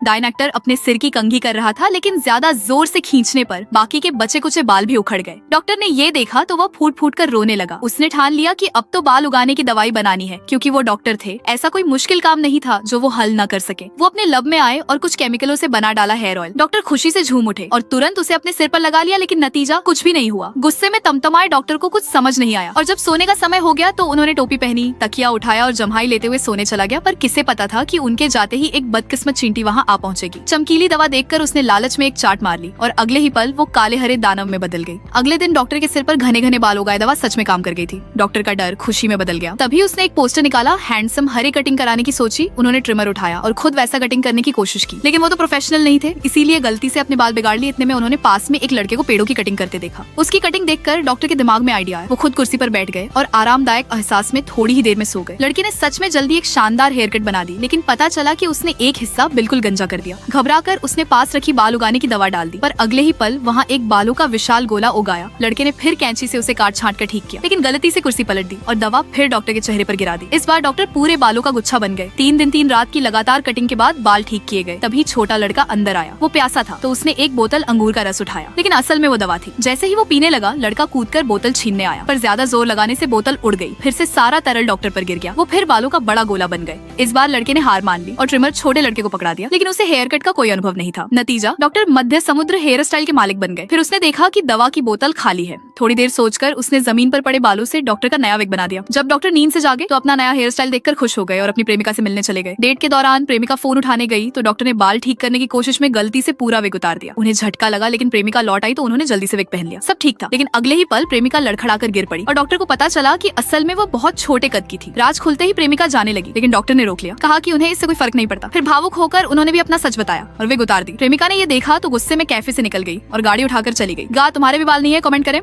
डायन एक्टर अपने सिर की कंघी कर रहा था, लेकिन ज्यादा जोर से खींचने पर बाकी के बचे कुचे बाल भी उखड़ गए। डॉक्टर ने ये देखा तो वो फूट फूट कर रोने लगा। उसने ठान लिया कि अब तो बाल उगाने की दवाई बनानी है, क्योंकि वो डॉक्टर थे। ऐसा कोई मुश्किल काम नहीं था जो वो हल न कर सके। वो अपने लैब में आए और कुछ केमिकलों से बना डाला हेयर ऑयल। डॉक्टर खुशी से झूम उठे और तुरंत उसे अपने सिर पर लगा लिया, लेकिन नतीजा कुछ भी नहीं हुआ। गुस्से में तमतमाए डॉक्टर को कुछ समझ नहीं आया और जब सोने का समय हो गया तो उन्होंने टोपी पहनी, तकिया उठाया और जम्हाई लेते हुए सोने चला गया। पर किसे पता था कि उनके जाते ही एक बदकिस्मत चींटी वहाँ आ पहुंचेगी। चमकीली दवा देखकर उसने लालच में एक चाट मार ली और अगले ही पल वो काले हरे दानव में बदल गई। अगले दिन डॉक्टर के सिर पर घने घने बाल उगाए दवा सच में काम कर गई थी। डॉक्टर का डर खुशी में बदल गया। तभी उसने एक पोस्टर निकाला, हैंडसम हरे कटिंग कराने की सोची। उन्होंने ट्रिमर उठाया और खुद वैसा कटिंग करने की कोशिश की, लेकिन वो तो प्रोफेशनल नहीं थे, इसीलिए गलती से अपने बाल बिगाड़ लिए। इतने में उन्होंने पास में एक लड़के को पेड़ों की कटिंग करते देखा। उसकी कटिंग देखकर डॉक्टर के दिमाग में आइडिया आया। वो खुद कुर्सी पर बैठ गए और आरामदायक एहसास में थोड़ी ही देर में सो गए। लड़के ने सच में जल्दी एक शानदार हेयर कट बना दी, लेकिन पता चला कि उसने एक हिस्सा बिल्कुल गंजा कर दिया। घबराकर उसने पास रखी बाल उगाने की दवा डाल दी, पर अगले ही पल वहाँ एक बालों का विशाल गोला उगाया। लड़के ने फिर कैंची से उसे काट छांट कर ठीक किया, लेकिन गलती से कुर्सी पलट दी और दवा फिर डॉक्टर के चेहरे पर गिरा दी। इस बार डॉक्टर पूरे बालों का गुच्छा बन गए। 3 दिन 3 रात की लगातार कटिंग के बाद बाल ठीक किए गए। तभी छोटा लड़का अंदर आया। वो प्यासा था तो उसने एक बोतल अंगूर का रस उठाया, लेकिन असल में वो दवा थी। जैसे ही वो पीने लगा, लड़का कूदकर बोतल छीनने आया, पर ज्यादा जोर लगाने से बोतल उड़ गई। फिर से सारा तरल डॉक्टर पर गिर गया। वो फिर बालों का बड़ा गोला बन गए। इस बार लड़के ने हार मान ली और ट्रिमर छोटे लड़के को पकड़ा दिया, लेकिन उसे हेयर कट का कोई अनुभव नहीं था। नतीजा, डॉक्टर मध्य समुद्र हेयर स्टाइल के मालिक बन गए। फिर उसने देखा कि दवा की बोतल खाली है। थोड़ी देर सोचकर उसने जमीन पर पड़े बालों से डॉक्टर का नया विग बना दिया। जब डॉक्टर नींद से जागे तो अपना नया हेयर स्टाइल देखकर खुश हो गए और अपनी प्रेमिका से मिलने चले गए। डेट के दौरान प्रेमिका फोन उठाने गई तो डॉक्टर ने बाल ठीक करने की कोशिश में गलती से पूरा विग उतार दिया। उन्हें झटका लगा, लेकिन प्रेमिका लौट आई तो उन्होंने जल्दी से विग पहन लिया। सब ठीक था, लेकिन अगले ही पल प्रेमिका लड़खड़ाकर गिर पड़ी और डॉक्टर को पता चला कि असल में वो बहुत छोटे कद की थी। राज खुलते ही प्रेमिका जाने लगी, लेकिन डॉक्टर ने रोक लिया, कहा कि उन्हें इससे कोई फर्क नहीं पड़ता। फिर भावुक होकर उन्होंने भी अपना सच बताया और विग उतार दी। प्रेमिका ने ये देखा तो गुस्से में कैफे से निकल गई और गाड़ी उठाकर चली गई। तुम्हारे भी बाल नहीं है? कमेंट करें।